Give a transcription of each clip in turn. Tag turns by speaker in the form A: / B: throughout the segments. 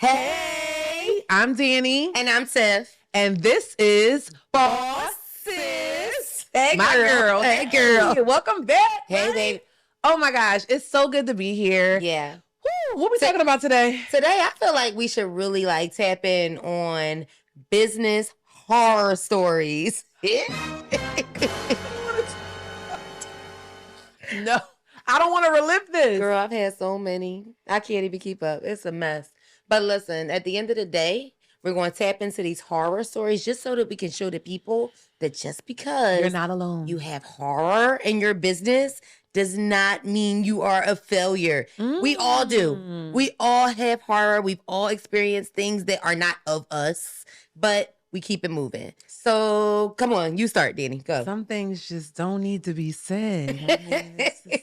A: Hey, I'm Danny.
B: And I'm Tiff.
A: And this is BossSIS.
B: Hey,
A: my girl.
B: Hey, girl.
A: Hey, welcome back.
B: Hey, baby.
A: Oh, my gosh. It's so good to be here.
B: Yeah.
A: Woo, what we talking about today?
B: Today, I feel like we should really tap in on business horror stories.
A: No, I don't want to relive this.
B: Girl, I've had so many. I can't even keep up. It's a mess. But listen, at the end of the day, we're going to tap into these horror stories just so that we can show the people that just because
A: you're not alone,
B: you have horror in your business does not mean you are a failure. We all do. We all have horror. We've all experienced things that are not of us, but we keep it moving. So come on, you start, Danny. Go.
A: Some things just don't need to be said. I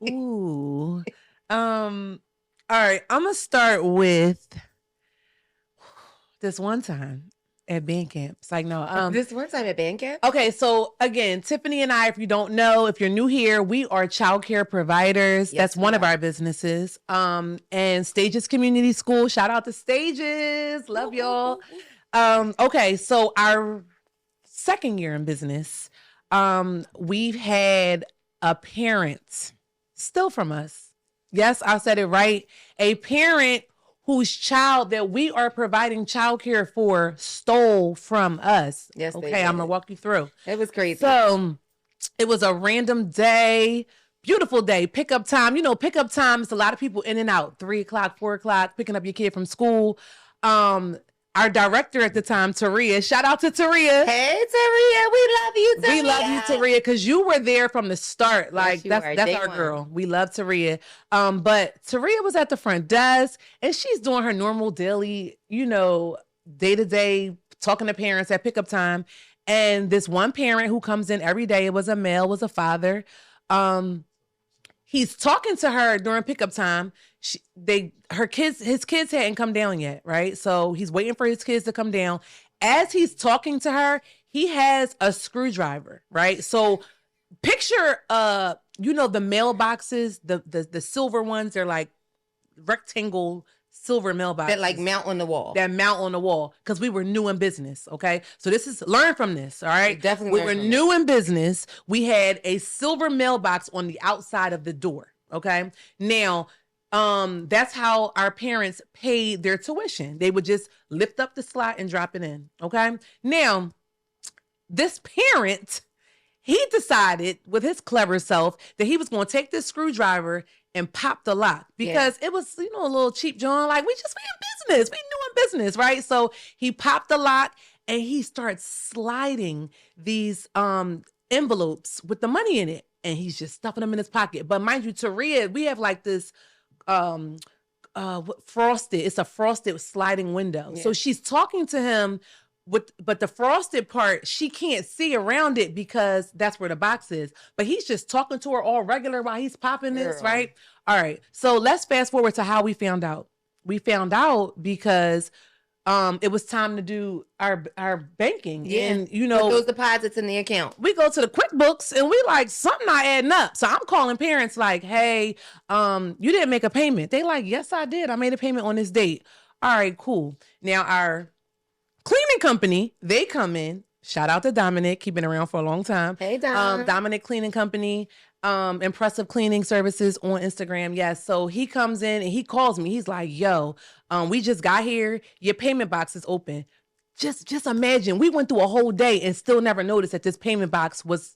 A: mean, ooh. All right, I'm gonna start with this one time at band camp. It's like, no,
B: this one time at band camp?
A: Okay, so again, Tiffany and I, if you don't know, if you're new here, we are childcare providers.
B: Yes,
A: that's one of our businesses. And Stages Community School. Shout out to Stages. Love y'all. Okay, so our second year in business, we've had a parent steal from us. Yes, I said it right. A parent whose child that we are providing childcare for stole from us.
B: Yes,
A: okay, I'm gonna walk you through.
B: It was crazy.
A: So it was a random day, beautiful day, pickup time. You know, pickup time is a lot of people in and out, 3 o'clock, 4 o'clock, picking up your kid from school. Our director at the time, Taria, shout out to Taria.
B: Hey, Taria, we love you, Taria.
A: We love you, Taria, because you were there from the start. Like,
B: yes,
A: that's our girl. We love Taria. But Taria was at the front desk, and she's doing her normal daily, day-to-day, talking to parents at pickup time. And this one parent who comes in every day, it was a male, was a father. He's talking to her during pickup time. His kids hadn't come down yet, right? So he's waiting for his kids to come down. As he's talking to her, he has a screwdriver, right? So picture, the mailboxes, the silver ones. They're like rectangle silver mailboxes
B: that mount on the wall.
A: Because we were new in business. Okay, so learn from this. All right,
B: definitely.
A: We were new in business. We had a silver mailbox on the outside of the door. Okay, now. That's how our parents paid their tuition. They would just lift up the slot and drop it in. Okay. Now, this parent, he decided with his clever self that he was going to take this screwdriver and pop the lock because it was, a little cheap John. Like we in business. We new in business, right? So he popped the lock and he starts sliding these envelopes with the money in it, and he's just stuffing them in his pocket. But mind you, Taria, we have like this. Frosted. It's a frosted sliding window. Yeah. So she's talking to him but the frosted part, she can't see around it because that's where the box is. But he's just talking to her all regular while he's popping this, right? All right. So let's fast forward to how we found out. We found out because it was time to do our banking.
B: Yeah.
A: And,
B: put those deposits in the account.
A: We go to the QuickBooks and we like, something not adding up. So I'm calling parents like, hey, you didn't make a payment. They like, yes, I did. I made a payment on this date. All right, cool. Now our cleaning company, they come in. Shout out to Dominic. He's been around for a long time.
B: Hey, Dom.
A: Dominic Cleaning Company. Impressive Cleaning Services on Instagram. Yes. So he comes in and he calls me. He's like, yo, we just got here. Your payment box is open. Just imagine we went through a whole day and still never noticed that this payment box was,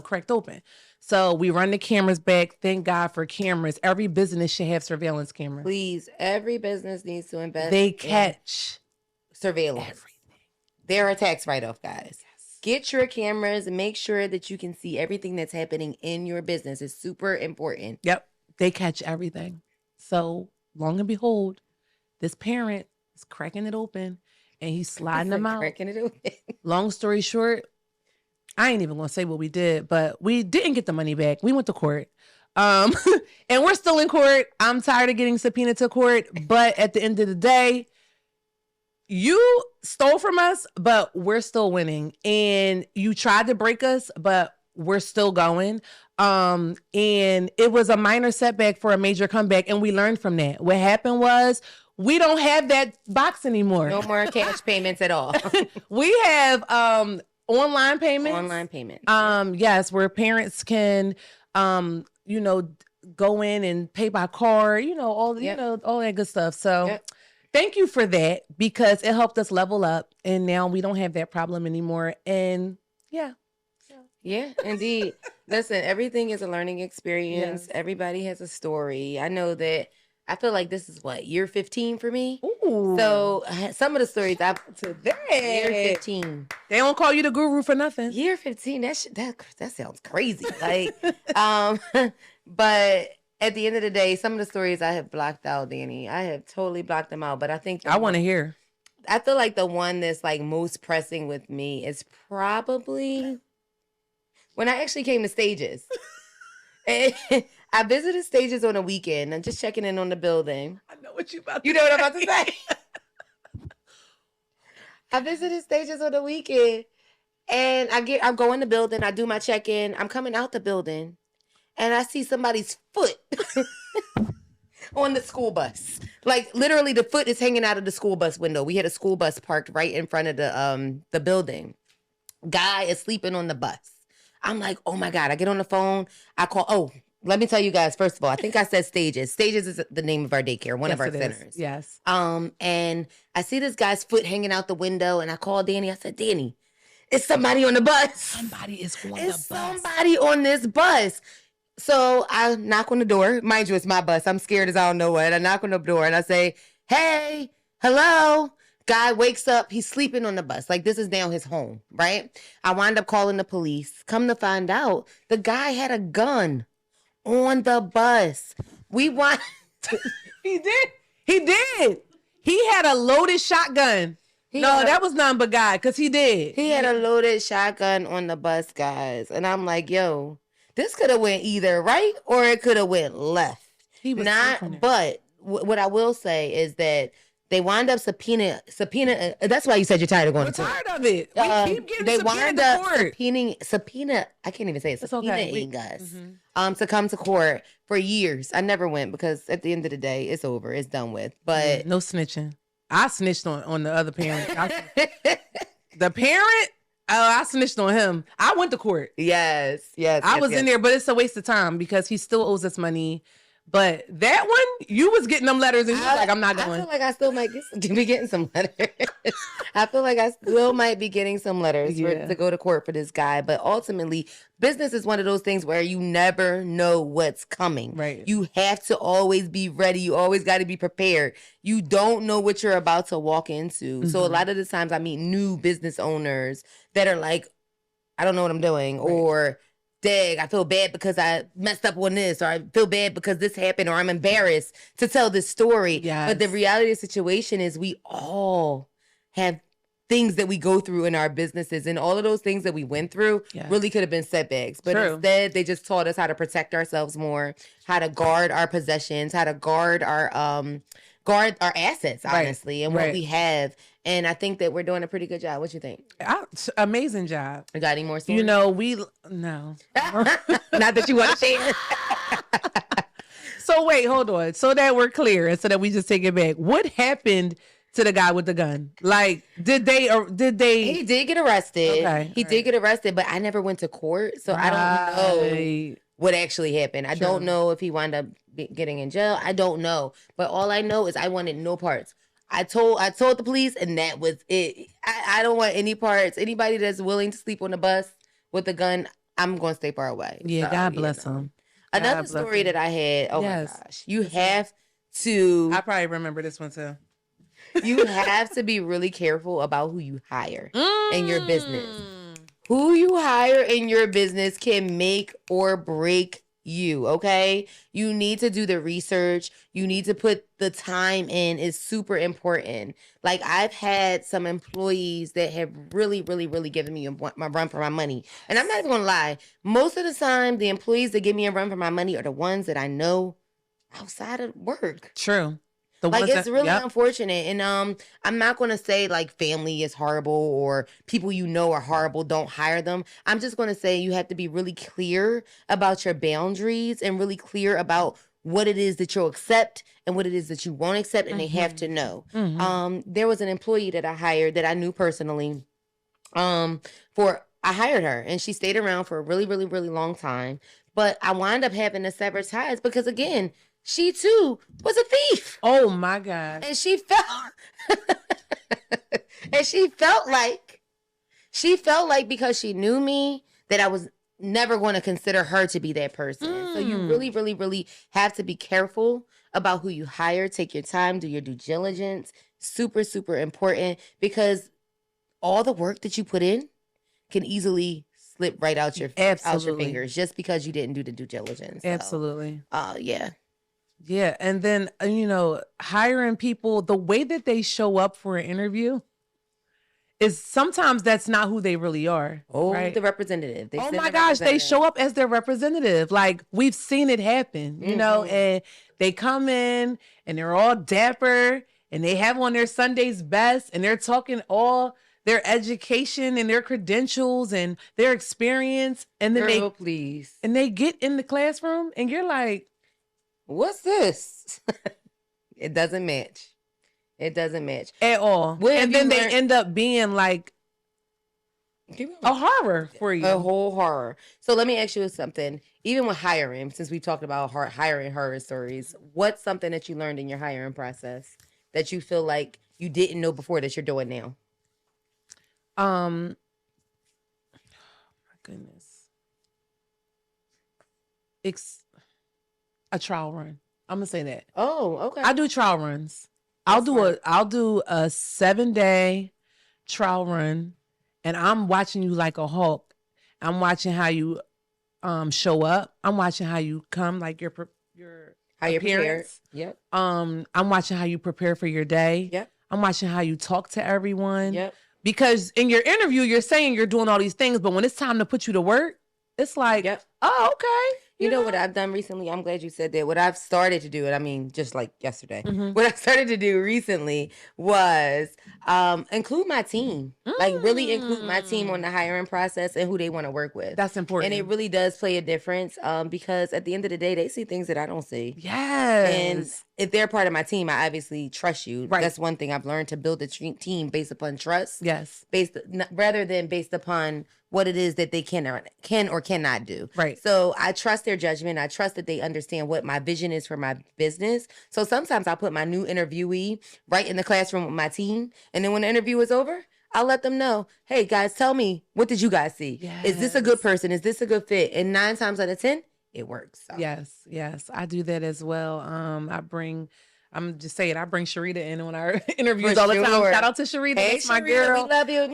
A: cracked open. So we run the cameras back. Thank God for cameras. Every business should have surveillance cameras.
B: Please. Every business needs to invest.
A: They catch
B: surveillance.
A: Everything.
B: They're a tax write-off, guys. Get your cameras and make sure that you can see everything that's happening in your business. It's super important.
A: Yep. They catch everything. So, long and behold, this parent is cracking it open and he's sliding them out.
B: Cracking it open.
A: Long story short, I ain't even going to say what we did, but we didn't get the money back. We went to court. And we're still in court. I'm tired of getting subpoenaed to court. But at the end of the day, you stole from us, but we're still winning. And you tried to break us, but we're still going. And it was a minor setback for a major comeback. And we learned from that. What happened was we don't have that box anymore.
B: No more cash payments at all.
A: We have online payments.
B: Online payments.
A: Yes, where parents can go in and pay by card, all all that good stuff. So thank you for that, because it helped us level up, and now we don't have that problem anymore. And
B: yeah, indeed. Listen, everything is a learning experience. Yes. Everybody has a story. I know that. I feel like this is year 15 for me.
A: Ooh.
B: So some of the stories
A: year
B: 15.
A: They don't call you the guru for nothing.
B: Year 15. That sounds crazy. Like, but at the end of the day, some of the stories I have blocked out, Danny. I have totally blocked them out. But I think
A: I want to hear.
B: I feel like the one that's like most pressing with me is probably when I actually came to Stages. I visited Stages on a weekend. I'm just checking in on the building.
A: I know what you about to
B: You know what I'm about to say? I visited Stages on the weekend, and I go in the building. I do my check-in. I'm coming out the building, and I see somebody's foot on the school bus. Like, literally, the foot is hanging out of the school bus window. We had a school bus parked right in front of the building. Guy is sleeping on the bus. I'm like, oh my God. I get on the phone. I call. Oh, let me tell you guys, first of all, I think I said Stages. Stages is the name of our daycare, one of our centers.
A: Yes.
B: And I see this guy's foot hanging out the window, and I called Danny. I said, Danny, it's somebody on the bus.
A: Somebody is on the bus.
B: It's somebody on this bus. So I knock on the door. Mind you, it's my bus. I'm scared as I don't know what. I knock on the door, and I say, hey, hello. Guy wakes up. He's sleeping on the bus. Like, this is now his home, right? I wind up calling the police. Come to find out, the guy had a gun on the bus.
A: He did. He had a loaded shotgun. That was none but God, because he did.
B: He had a loaded shotgun on the bus, guys. And I'm like, yo, this could have went either right or it could have went left.
A: He was
B: but what I will say is that they wind up subpoena. That's why you said you're tired of going to court.
A: We're tired of it. We keep getting subpoenaed to court.
B: Subpoena. I can't even say it. Subpoenaing guys.
A: Mm-hmm.
B: To come to court for years. I never went because at the end of the day, it's over. It's done with. But
A: no snitching. I snitched on the other parent. The parent. I snitched on him. I went to court.
B: Yes.
A: I was in there, but it's a waste of time because he still owes us money. But that one, you was getting them letters and you was like, I'm not going.
B: I feel like I still might be getting some letters. I feel like I still might be getting some letters to go to court for this guy. But ultimately, business is one of those things where you never know what's coming.
A: Right.
B: You have to always be ready. You always got to be prepared. You don't know what you're about to walk into. Mm-hmm. So a lot of the times I meet new business owners that are like, I don't know what I'm doing. Right. Or, dang, I feel bad because I messed up on this, or I feel bad because this happened, or I'm embarrassed to tell this story.
A: Yes.
B: But the reality of the situation is we all have things that we go through in our businesses, and all of those things that we went through really could have been setbacks. But instead, they just taught us how to protect ourselves more, how to guard our possessions, how to guard our assets, honestly, and what we have. And I think that we're doing a pretty good job. What you think?
A: Amazing job.
B: You got any more stories?
A: No.
B: Not that you want to share.
A: So wait, hold on. So that we're clear and so that we just take it back. What happened to the guy with the gun? Like, did they?
B: He did get arrested.
A: Okay.
B: He did get arrested, but I never went to court. So I don't know what actually happened. I don't know if he wound up getting in jail. I don't know. But all I know is I wanted no parts. I told the police, and that was it. I don't want any parts. Anybody that's willing to sleep on the bus with a gun, I'm going to stay far away.
A: Yeah, so, God bless him.
B: Another story that I had, my gosh. You have to...
A: I probably remember this one too.
B: You have to be really careful about who you hire in your business. Who you hire in your business can make or break you, okay? You need to do the research. You need to put the time in. It's super important. Like, I've had some employees that have really, really, really given me my run for my money. And I'm not even gonna lie. Most of the time, the employees that give me a run for my money are the ones that I know outside of work.
A: True.
B: It's really unfortunate. And I'm not going to say like family is horrible or people you know are horrible, don't hire them. I'm just going to say you have to be really clear about your boundaries and really clear about what it is that you'll accept and what it is that you won't accept, and they have to know. There was an employee that I hired that I knew personally. I hired her, and she stayed around for a really, really, really long time. But I wound up having to sever ties because, again, she too was a thief.
A: Oh my God!
B: And she felt, she felt like because she knew me that I was never going to consider her to be that person. So you really, really, really have to be careful about who you hire. Take your time, do your due diligence. Super, super important, because all the work that you put in can easily slip right out your fingers just because you didn't do the due diligence. So,
A: absolutely.
B: Yeah.
A: Yeah. And then, hiring people, the way that they show up for an interview is sometimes that's not who they really are.
B: Oh,
A: right?
B: The representative.
A: Oh my gosh, they show up as their representative. Like, we've seen it happen, you know, and they come in and they're all dapper and they have on their Sunday's best and they're talking all their education and their credentials and their experience. And then they get in the classroom and you're like,
B: what's this? It doesn't match. It doesn't match
A: at all. And then they end up being like a horror for you.
B: A whole horror. So let me ask you something. Even with hiring, since we talked about hiring horror stories, what's something that you learned in your hiring process that you feel like you didn't know before that you're doing now?
A: My goodness. A trial run. I'm gonna say that.
B: Oh, okay.
A: I do trial runs. I'll do a 7-day trial run, and I'm watching you like a hawk. I'm watching how you show up. I'm watching how you come, like your appearance.
B: Yep.
A: I'm watching how you prepare for your day.
B: Yep.
A: I'm watching how you talk to everyone.
B: Yep.
A: Because in your interview, you're saying you're doing all these things, but when it's time to put you to work, it's like, oh, okay.
B: You know what I've done recently? I'm glad you said that. What I've started to do, and I mean, just like yesterday, what I started to do recently was include my team. Like, really include my team on the hiring process and who they want to work with.
A: That's important.
B: And it really does play a difference because at the end of the day, they see things that I don't see.
A: Yes.
B: And if they're part of my team, I obviously trust you.
A: Right.
B: That's one thing I've learned, to build a team based upon trust.
A: Yes.
B: Rather than based upon what it is that they can or cannot do.
A: Right.
B: So I trust their judgment. I trust that they understand what my vision is for my business. So sometimes I'll put my new interviewee right in the classroom with my team. And then when the interview is over, I'll let them know, hey, guys, tell me, what did you guys see?
A: Yes.
B: Is this a good person? Is this a good fit? And 9 times out of 10, it works. So.
A: Yes. I do that as well. I'm just saying, I bring Sharita in on our interviews all the time. Shout out to Sharita.
B: Hey,
A: that's my
B: Sharita,
A: girl.
B: we love you.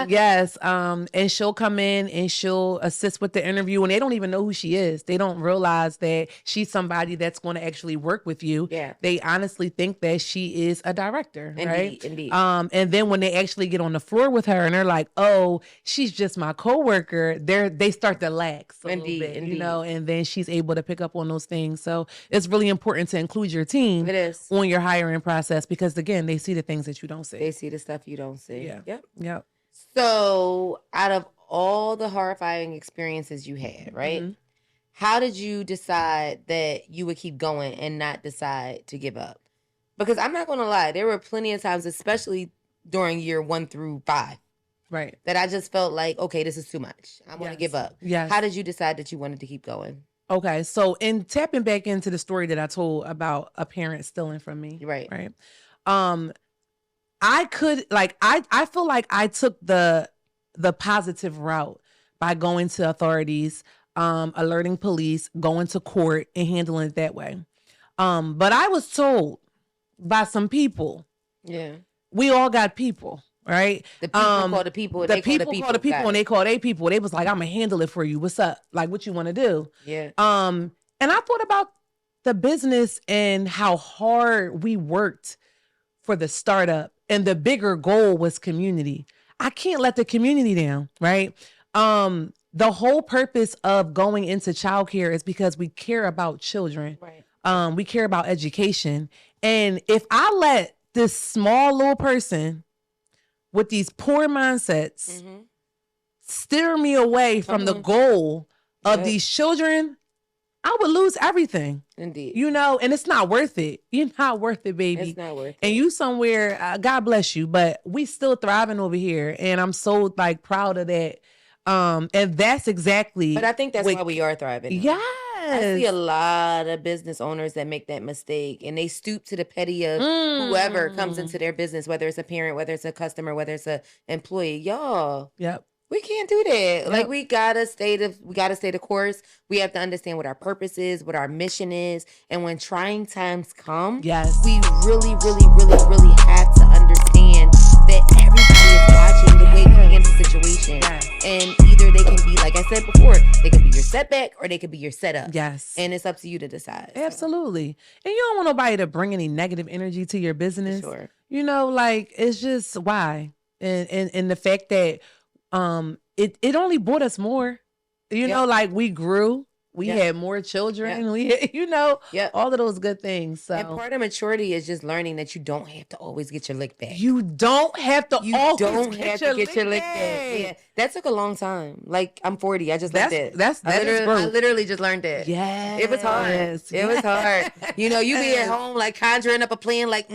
A: Yes. And she'll come in and she'll assist with the interview, and they don't even know who she is. They don't realize that she's somebody that's going to actually work with you.
B: Yeah.
A: They honestly think that she is a director, right?
B: Indeed.
A: And then when they actually get on the floor with her and they're like, oh, she's just my coworker, they start to lax a little bit, you know, and then she's able to pick up on those things. So it's really important to include your team.
B: It is.
A: On your hiring process, because again, they see the things that you don't see.
B: They see the stuff you don't see.
A: Yeah. Yep.
B: So out of all the horrifying experiences you had, right? Mm-hmm. How did you decide that you would keep going and not decide to give up? Because I'm not going to lie, there were plenty of times, especially during year 1 through 5,
A: right,
B: that I just felt like, okay, this is too much. I want to give up.
A: Yes.
B: How did you decide that you wanted to keep going?
A: Okay, so in tapping back into the story that I told about a parent stealing from me,
B: right.
A: I could I feel like I took the positive route by going to authorities, alerting police, going to court, and handling it that way. But I was told by some people, we all got people. Right.
B: The people call the people. And
A: the people call the people, and they call their people. They was like, "I'm gonna handle it for you. What's up? Like, what you want to do?"
B: Yeah.
A: And I thought about the business and how hard we worked for the startup, and the bigger goal was community. I can't let the community down. Right. The whole purpose of going into childcare is because we care about children.
B: Right.
A: We care about education, and if I let this small little person with these poor mindsets steer me away from the goal of these children, I would lose everything.
B: Indeed.
A: You know, and it's not worth it. You're not worth it, baby.
B: It's not worth it.
A: And you somewhere, God bless you, but we still thriving over here. And I'm so like proud of that. And that's exactly.
B: But I think that's why we are thriving.
A: Yes.
B: I see a lot of business owners that make that mistake and they stoop to the petty of whoever comes into their business, whether it's a parent, whether it's a customer, whether it's an employee. Y'all.
A: Yep.
B: We can't do that. Yep. Like we gotta stay the course. We have to understand what our purpose is, what our mission is, and when trying times come,
A: yes,
B: we really, really, really, really have to understand that everybody is watching the way we handle situations.
A: Yes.
B: And either they can be, like I said before, they can be your setback or they could be your setup.
A: Yes,
B: and it's up to you to decide.
A: Absolutely, and you don't want nobody to bring any negative energy to your business.
B: Sure.
A: You know, like it's just why, and the fact that. It only brought us more, you know, like we grew, we had more children, we, you know, all of those good things. So,
B: and part of maturity is just learning that you don't have to always get your lick back.
A: You don't have to always
B: get your lick back. Yeah, that took a long time. Like I'm 40, I just learned it. I literally just learned it.
A: Yeah,
B: it was hard. It was hard. You know, you be at home like conjuring up a plan, like,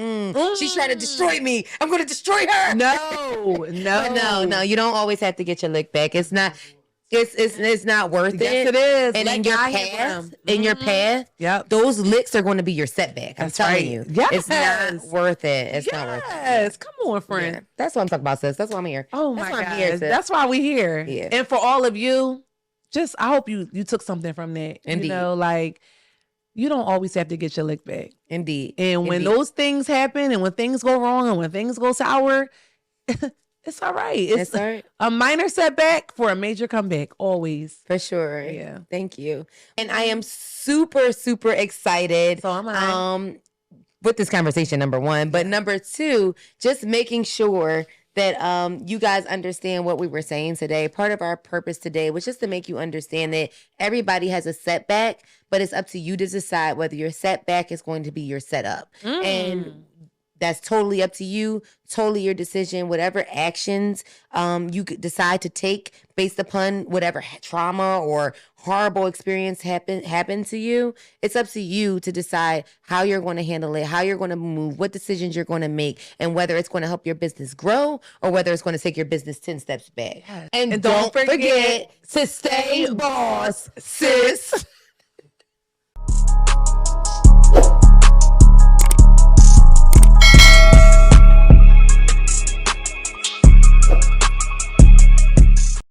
B: she's trying to destroy me. I'm going to destroy her.
A: No.
B: You don't always have to get your lick back. It's not. It's not worth it.
A: Yes, it is.
B: And in your path, those licks are going to be your setback. I'm telling you.
A: Yes.
B: It's not worth it. It's not worth it.
A: Yes. Come on, friend.
B: Yeah. That's what I'm talking about, sis. That's why I'm here.
A: Oh my God. That's why we're here.
B: Yeah.
A: And for all of you, I hope you took something from that.
B: Indeed.
A: You know, like you don't always have to get your lick back.
B: Indeed.
A: And when those things happen and when things go wrong and when things go sour, it's all right. It's
B: all right.
A: A minor setback for a major comeback, always.
B: For sure.
A: Yeah.
B: Thank you. And I am super, super excited.
A: So am I.
B: With this conversation, number one. But number two, just making sure that you guys understand what we were saying today. Part of our purpose today was just to make you understand that everybody has a setback, but it's up to you to decide whether your setback is going to be your setup. And that's totally up to you, totally your decision. Whatever actions you could decide to take based upon whatever trauma or horrible experience happened to you, it's up to you to decide how you're going to handle it, how you're going to move, what decisions you're going to make, and whether it's going to help your business grow or whether it's going to take your business 10 steps back.
A: Yes.
B: And don't forget to stay boss, sis.